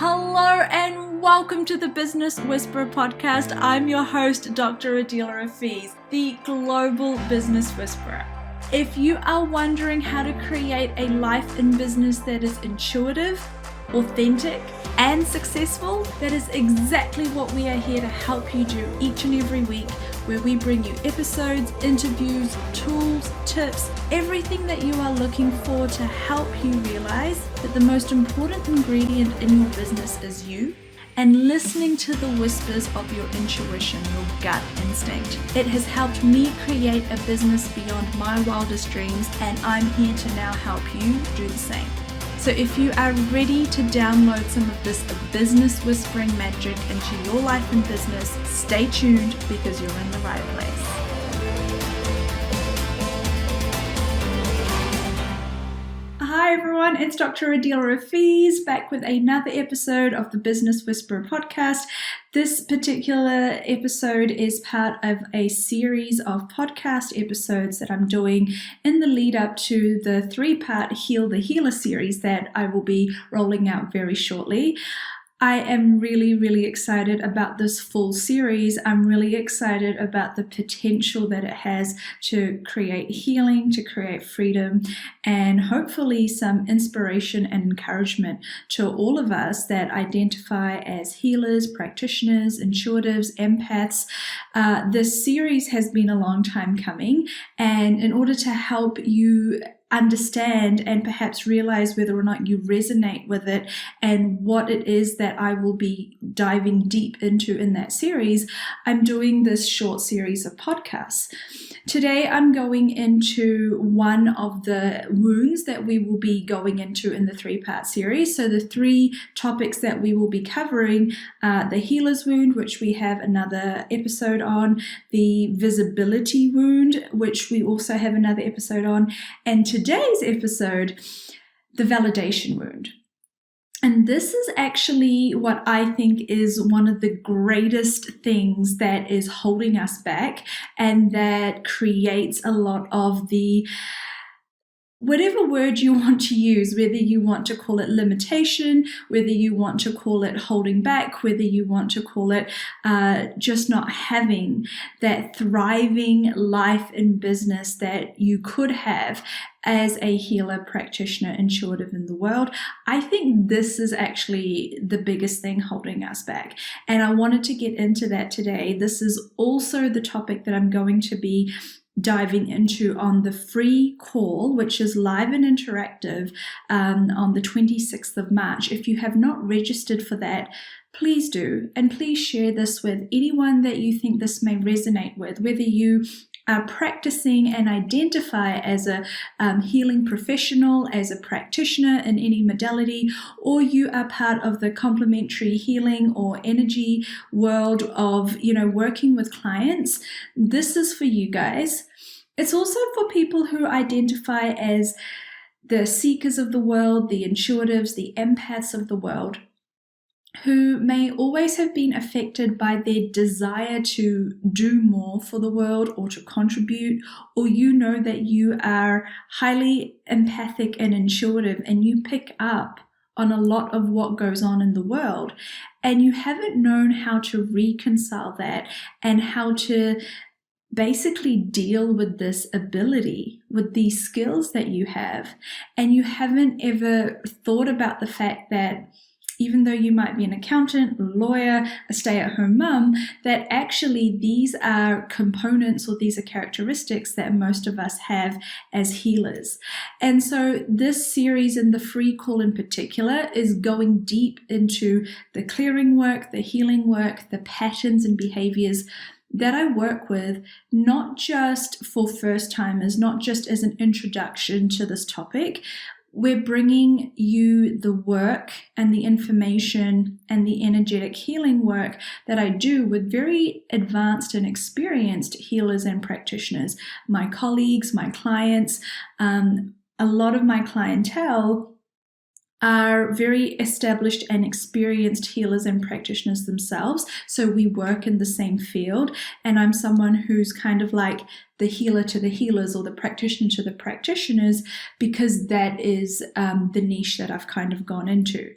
Hello and welcome to the Business Whisperer podcast. I'm your host, Dr. Adila Rafiz, the Global Business Whisperer. If you are wondering how to create a life in business that is intuitive, authentic, and successful, that is exactly what we are here to help you do each and every week, where we bring you episodes, interviews, tools, tips, everything that you are looking for to help you realize that the most important ingredient in your business is you, and listening to the whispers of your intuition, your gut instinct. It has helped me create a business beyond my wildest dreams, and I'm here to now help you do the same. So if you are ready to download some of this business whispering magic into your life and business, stay tuned because you're in the right place. Hi everyone, it's Dr. Adila Rafiz back with another episode of the Business Whisperer podcast. This particular episode is part of a series of podcast episodes that I'm doing in the lead up to the 3-part Heal the Healer series that I will be rolling out very shortly. I am really excited about this full series. I'm really excited about the potential that it has to create healing, to create freedom, and hopefully some inspiration and encouragement to all of us that identify as healers, practitioners, intuitives, empaths. This series has been a long time coming, and in order to help you understand and perhaps realize whether or not you resonate with it and what it is that I will be diving deep into in that series, I'm doing this short series of podcasts. Today I'm going into one of the wounds that we will be going into in the 3-part series. So the 3 topics that we will be covering are the healer's wound, which we have another episode on, the visibility wound, which we also have another episode on, and today's episode, the validation wound. And this is actually what I think is one of the greatest things that is holding us back and that creates a lot of the, whatever word you want to use, whether you want to call it limitation, whether you want to call it holding back, whether you want to call it just not having that thriving life in business that you could have as a healer, practitioner, intuitive in the world. I think this is actually the biggest thing holding us back. And I wanted to get into that today. This is also the topic that I'm going to be diving into on the free call, which is live and interactive on the 26th of March. If you have not registered for that, please do. And please share this with anyone that you think this may resonate with, whether you are practicing and identify as a healing professional, as a practitioner in any modality, or you are part of the complementary healing or energy world of, working with clients. This is for you guys. It's also for people who identify as the seekers of the world, the intuitives, the empaths of the world, who may always have been affected by their desire to do more for the world or to contribute, or that you are highly empathic and intuitive and you pick up on a lot of what goes on in the world, and you haven't known how to reconcile that and how to basically deal with this ability, with these skills that you have, and you haven't ever thought about the fact that even though you might be an accountant, a lawyer, a stay-at-home mum, that actually these are components or these are characteristics that most of us have as healers. And so this series and the free call in particular is going deep into the clearing work, the healing work, the patterns and behaviors that I work with, not just for first timers, not just as an introduction to this topic. We're bringing you the work and the information and the energetic healing work that I do with very advanced and experienced healers and practitioners, my colleagues, my clients. A lot of my clientele are very established and experienced healers and practitioners themselves. So we work in the same field, and I'm someone who's kind of like the healer to the healers or the practitioner to the practitioners, because that is the niche that I've kind of gone into.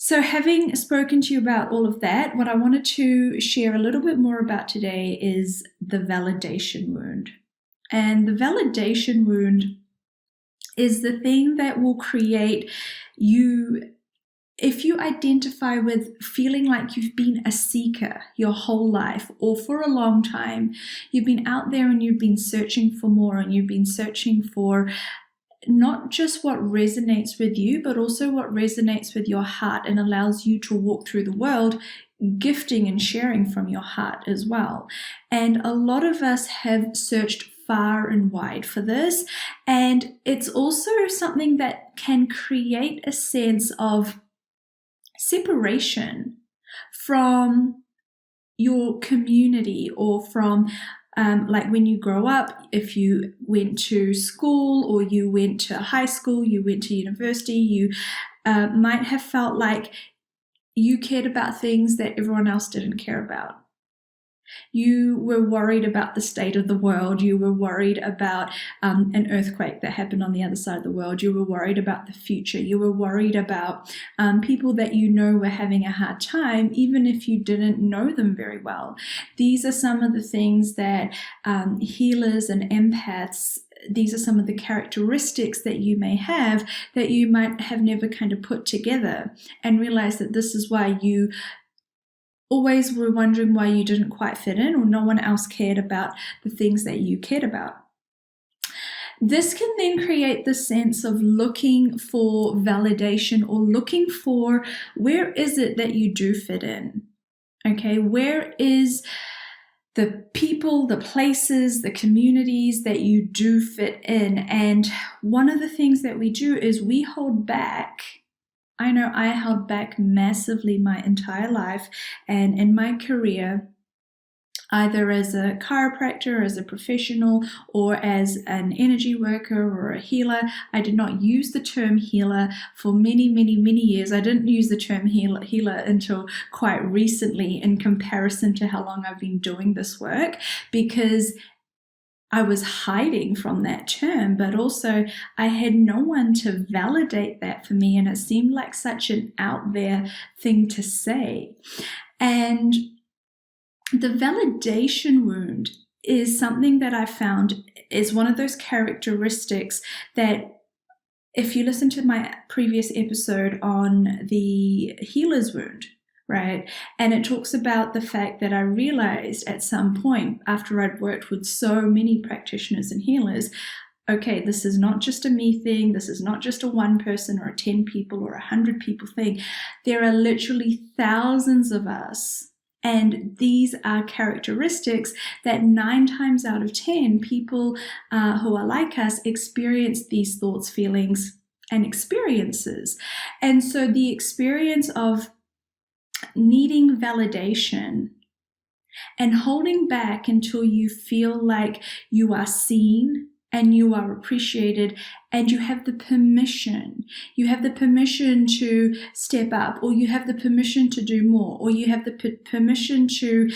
So having spoken to you about all of that, what I wanted to share a little bit more about today is the validation wound. And the validation wound is the thing that will create you, if you identify with feeling like you've been a seeker your whole life or for a long time, you've been out there and you've been searching for more, and you've been searching for not just what resonates with you, but also what resonates with your heart and allows you to walk through the world gifting and sharing from your heart as well. And a lot of us have searched far and wide for this, and it's also something that can create a sense of separation from your community or from like when you grow up, if you went to school or you went to high school, you went to university, you might have felt like you cared about things that everyone else didn't care about. You were worried about the state of the world. You were worried about an earthquake that happened on the other side of the world. You were worried about the future. You were worried about people that you know were having a hard time, even if you didn't know them very well. These are some of the things that healers and empaths, these are some of the characteristics that you may have that you might have never kind of put together and realize that this is why you always were wondering why you didn't quite fit in, or no one else cared about the things that you cared about. This can then create the sense of looking for validation or looking for where is it that you do fit in? Okay, where is the people, the places, the communities that you do fit in? And one of the things that we do is we hold back. I know I held back massively my entire life and in my career, either as a chiropractor, as a professional, or as an energy worker or a healer. I did not use the term healer for many, many, many years. I didn't use the term healer until quite recently in comparison to how long I've been doing this work, because I was hiding from that term, but also I had no one to validate that for me, and it seemed like such an out there thing to say. And the validation wound is something that I found is one of those characteristics that, if you listen to my previous episode on the healer's wound, right? And it talks about the fact that I realized at some point after I'd worked with so many practitioners and healers, okay, this is not just a me thing. This is not just a one person or a 10 people or 100 people thing. There are literally thousands of us. And these are characteristics that 9 times out of 10 people who are like us experience these thoughts, feelings, and experiences. And so the experience of needing validation and holding back until you feel like you are seen and you are appreciated and you have the permission. You have the permission to step up, or you have the permission to do more, or you have the permission to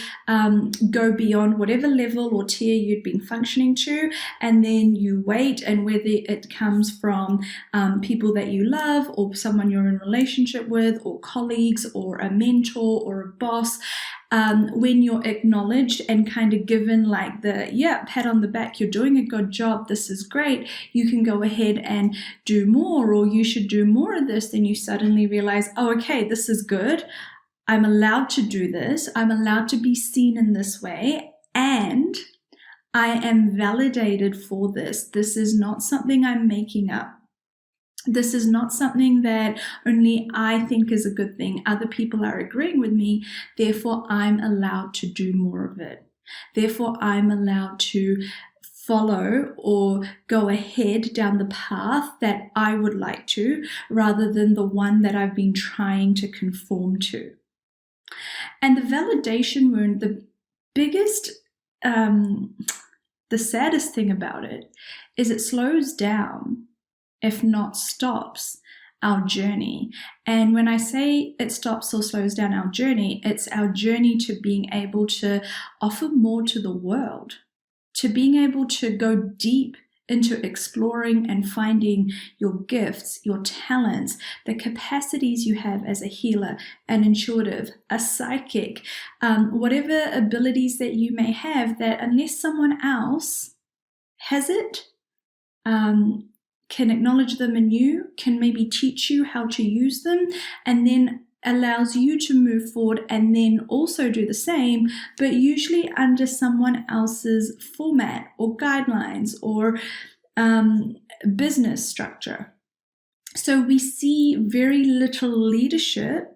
go beyond whatever level or tier you'd been functioning to, and then you wait, and whether it comes from people that you love or someone you're in relationship with or colleagues or a mentor or a boss, when you're acknowledged and kind of given like the, pat on the back, you're doing a good job, this is great, you can go ahead and do more, or you should do more of this, then you suddenly realize, oh, okay, this is good. I'm allowed to do this. I'm allowed to be seen in this way. And I am validated for this. This is not something I'm making up. This is not something that only I think is a good thing. Other people are agreeing with me. Therefore, I'm allowed to do more of it. Therefore, I'm allowed to follow or go ahead down the path that I would like to, rather than the one that I've been trying to conform to. And the validation wound, the biggest, the saddest thing about it is it slows down, if not stops, our journey. And when I say it stops or slows down our journey, it's our journey to being able to offer more to the world, to being able to go deep into exploring and finding your gifts, your talents, the capacities you have as a healer, an intuitive, a psychic, whatever abilities that you may have, that unless someone else has it, can acknowledge them in you, can maybe teach you how to use them, and then allows you to move forward and then also do the same, but usually under someone else's format or guidelines or business structure. So we see very little leadership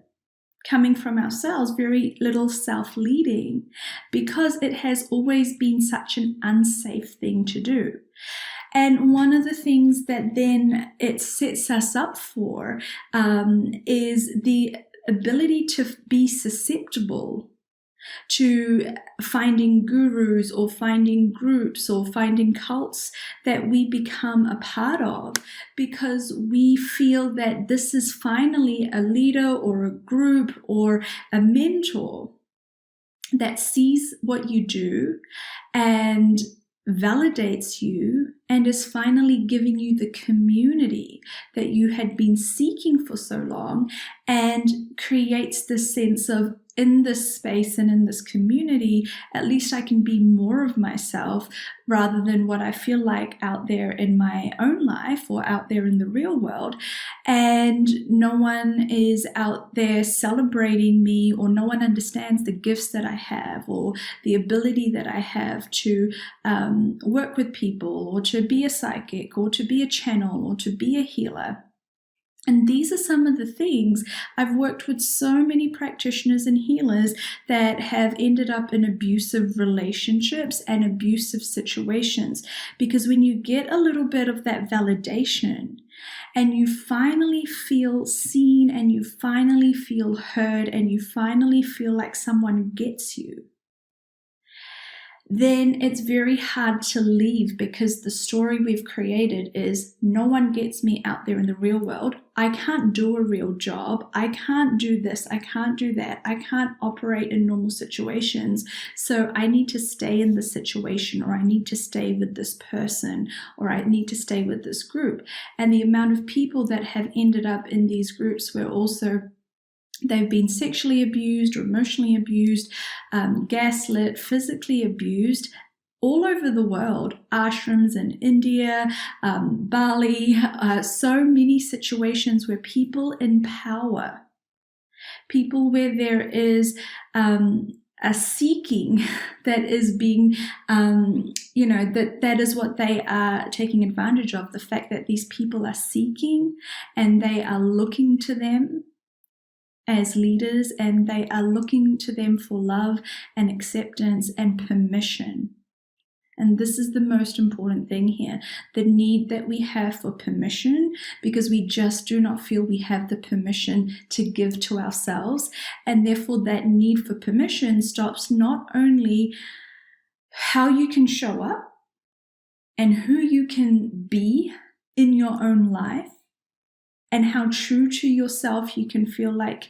coming from ourselves, very little self-leading, because it has always been such an unsafe thing to do. And one of the things that then it sets us up for is the ability to be susceptible to finding gurus or finding groups or finding cults that we become a part of, because we feel that this is finally a leader or a group or a mentor that sees what you do and validates you and is finally giving you the community that you had been seeking for so long, and creates this sense of, in this space and in this community, at least I can be more of myself rather than what I feel like out there in my own life or out there in the real world. And no one is out there celebrating me, or no one understands the gifts that I have or the ability that I have to work with people, or to be a psychic, or to be a channel, or to be a healer. And these are some of the things. I've worked with so many practitioners and healers that have ended up in abusive relationships and abusive situations, because when you get a little bit of that validation and you finally feel seen and you finally feel heard and you finally feel like someone gets you, then it's very hard to leave, because the story we've created is, no one gets me out there in the real world. I can't do a real job. I can't do this. I can't do that. I can't operate in normal situations. So I need to stay in this situation, or I need to stay with this person, or I need to stay with this group. And the amount of people that have ended up in these groups where also they've been sexually abused or emotionally abused, gaslit, physically abused, all over the world, ashrams in India, Bali, so many situations where people in power, people where there is a seeking that is being, that is what they are taking advantage of, the fact that these people are seeking and they are looking to them as leaders, and they are looking to them for love and acceptance and permission. And this is the most important thing here, the need that we have for permission, because we just do not feel we have the permission to give to ourselves. And therefore that need for permission stops not only how you can show up and who you can be in your own life, and how true to yourself you can feel like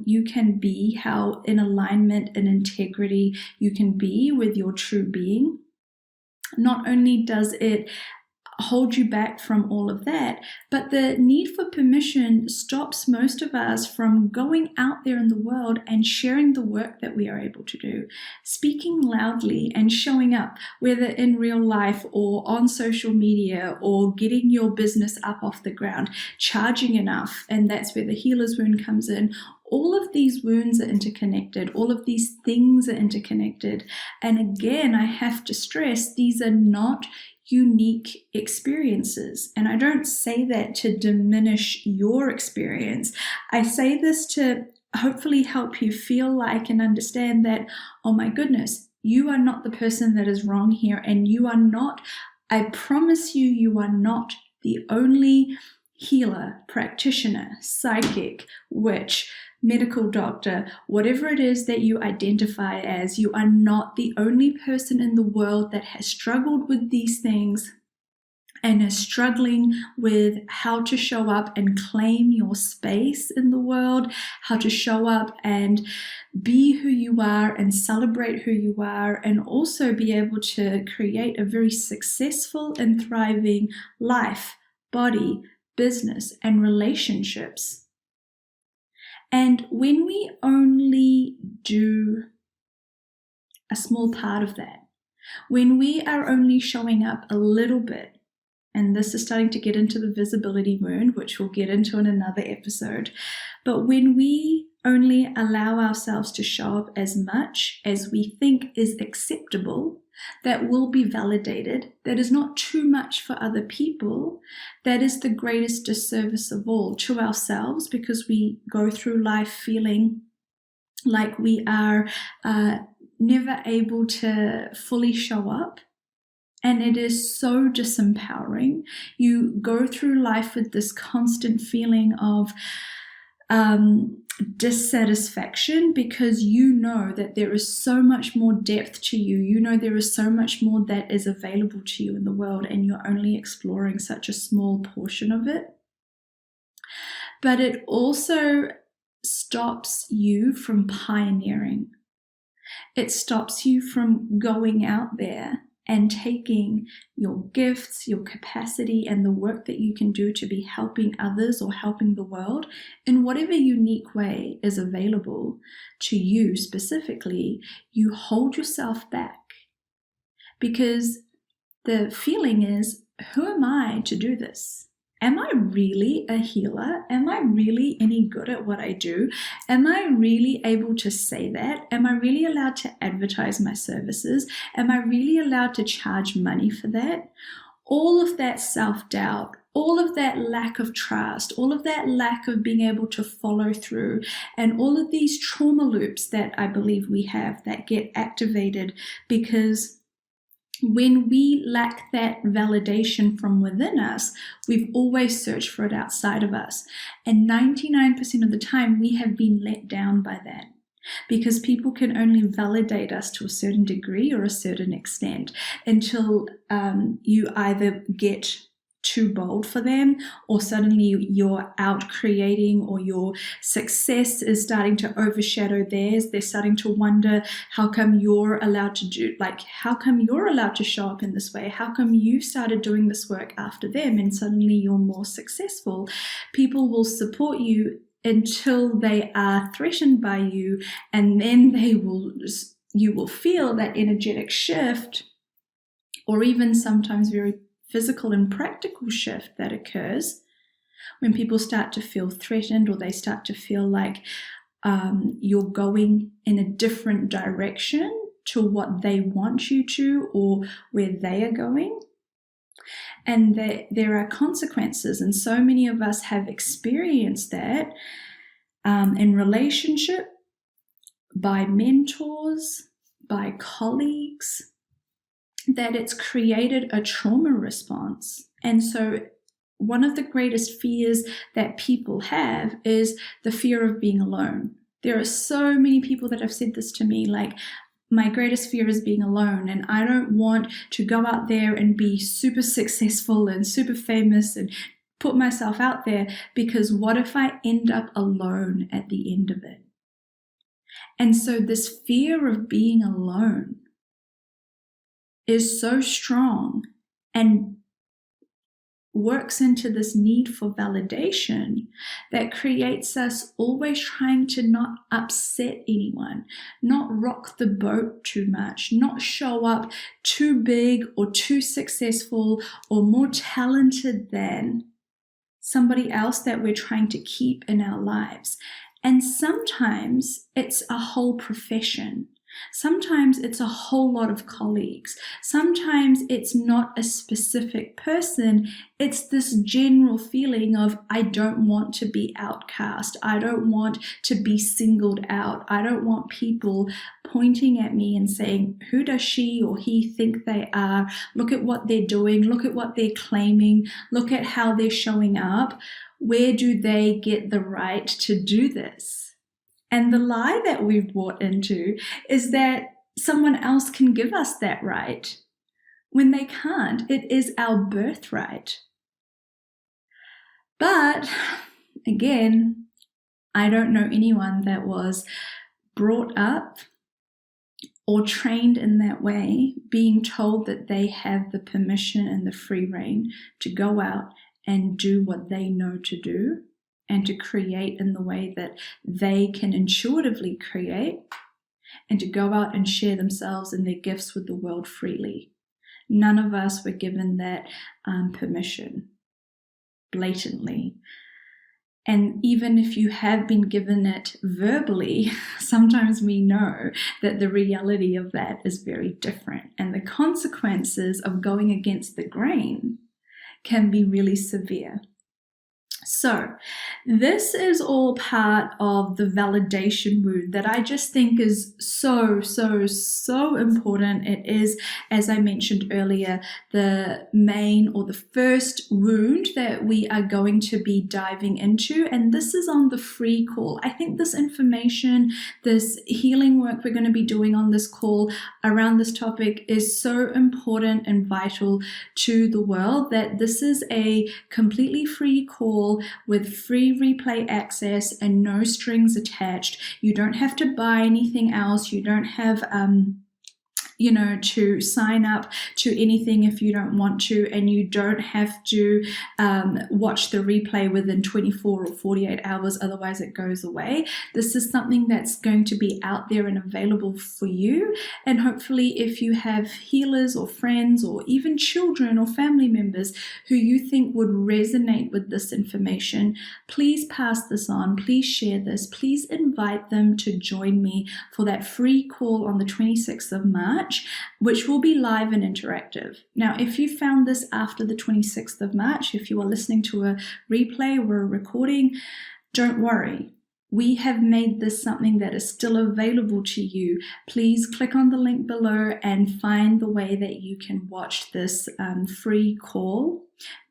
you can be, how in alignment and integrity you can be with your true being. Not only does it hold you back from all of that, but the need for permission stops most of us from going out there in the world and sharing the work that we are able to do, speaking loudly and showing up, whether in real life or on social media, or getting your business up off the ground, charging enough. And that's where the healer's wound comes in. All of these wounds are interconnected. All of these things are interconnected. And again, I have to stress, these are not unique experiences. And I don't say that to diminish your experience. I say this to hopefully help you feel like and understand that, oh my goodness, you are not the person that is wrong here. And you are not, I promise you, you are not the only healer, practitioner, psychic, witch, medical doctor, whatever it is that you identify as. You are not the only person in the world that has struggled with these things and are struggling with how to show up and claim your space in the world, how to show up and be who you are and celebrate who you are, and also be able to create a very successful and thriving life, body, business, and relationships. And when we only do a small part of that, when we are only showing up a little bit, and this is starting to get into the visibility wound, which we'll get into in another episode, but when we only allow ourselves to show up as much as we think is acceptable, that will be validated, that is not too much for other people, that is the greatest disservice of all to ourselves, because we go through life feeling like we are never able to fully show up. And it is so disempowering. You go through life with this constant feeling of dissatisfaction, because you know that there is so much more depth to you. You know there is so much more that is available to you in the world, and you're only exploring such a small portion of it. But it also stops you from pioneering. It stops you from going out there and taking your gifts, your capacity, and the work that you can do to be helping others or helping the world in whatever unique way is available to you specifically. You hold yourself back because the feeling is, who am I to do this? Am I really a healer? Am I really any good at what I do? Am I really able to say that? Am I really allowed to advertise my services? Am I really allowed to charge money for that? All of that self-doubt, all of that lack of trust, all of that lack of being able to follow through, and all of these trauma loops that I believe we have that get activated because when we lack that validation from within us, we've always searched for it outside of us. And 99% of the time, we have been let down by that, because people can only validate us to a certain degree or a certain extent until you either get too bold for them, or suddenly you're out creating, or your success is starting to overshadow theirs. They're starting to wonder, how come you're allowed to how come you're allowed to show up in this way? How come you started doing this work after them and suddenly you're more successful? People will support you until they are threatened by you, and then you will feel that energetic shift, or even sometimes very physical and practical shift that occurs when people start to feel threatened, or they start to feel like you're going in a different direction to what they want you to, or where they are going. And that there are consequences, and so many of us have experienced that in relationship, by mentors, by colleagues, that it's created a trauma response. And so one of the greatest fears that people have is the fear of being alone. There are so many people that have said this to me, like, my greatest fear is being alone, and I don't want to go out there and be super successful and super famous and put myself out there, because what if I end up alone at the end of it? And so this fear of being alone is so strong and works into this need for validation that creates us always trying to not upset anyone, not rock the boat too much, not show up too big or too successful or more talented than somebody else that we're trying to keep in our lives. And sometimes it's a whole profession. Sometimes it's a whole lot of colleagues. Sometimes it's not a specific person. It's this general feeling of, I don't want to be outcast. I don't want to be singled out. I don't want people pointing at me and saying, who does she or he think they are? Look at what they're doing. Look at what they're claiming. Look at how they're showing up. Where do they get the right to do this? And the lie that we've bought into is that someone else can give us that right. when they can't. It is our birthright. But again, I don't know anyone that was brought up or trained in that way, being told that they have the permission and the free rein to go out and do what they know to do and to create in the way that they can intuitively create, and to go out and share themselves and their gifts with the world freely. None of us were given that permission blatantly. And even if you have been given it verbally, sometimes we know that the reality of that is very different. And the consequences of going against the grain can be really severe. So this is all part of the validation wound that I just think is so important. It is, as I mentioned earlier, the main or the first wound that we are going to be diving into. And this is on the free call. I think this information, this healing work we're going to be doing on this call around this topic is so important and vital to the world that this is a completely free call with free replay access and no strings attached. You don't have to buy anything else. You don't have to sign up to anything if you don't want to, and you don't have to watch the replay within 24 or 48 hours, otherwise it goes away. This is something that's going to be out there and available for you, and hopefully if you have healers or friends or even children or family members who you think would resonate with this information, please pass this on, please share this, please invite them to join me for that free call on the 26th of March, which will be live and interactive. Now, if you found this after the 26th of March, if you are listening to a replay or a recording, don't worry. We have made this something that is still available to you. Please click on the link below and find the way that you can watch this free call.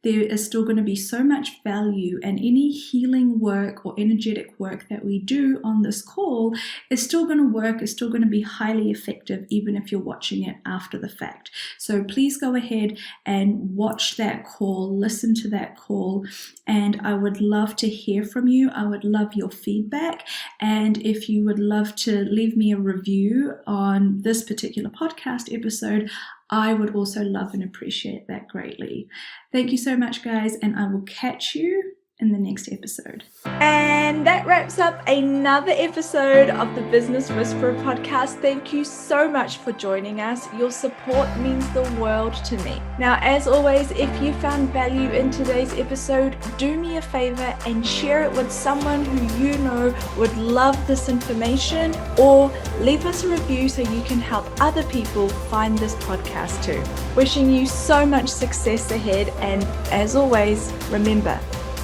There is still going to be so much value, and any healing work or energetic work that we do on this call is still going to work, is still going to be highly effective, even if you're watching it after the fact. So please go ahead and watch that call, listen to that call, and I would love to hear from you. I would love your feedback, and if you would love to leave me a review on this particular podcast episode, I would also love and appreciate that greatly. Thank you so much, guys, and I will catch you in the next episode. And that wraps up another episode of the Business Whisperer podcast. Thank you so much for joining us. Your support means the world to me. Now, as always, if you found value in today's episode, do me a favor and share it with someone who you know would love this information, or leave us a review so you can help other people find this podcast too. Wishing you so much success ahead, and as always, remember,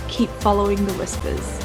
keep following the whispers.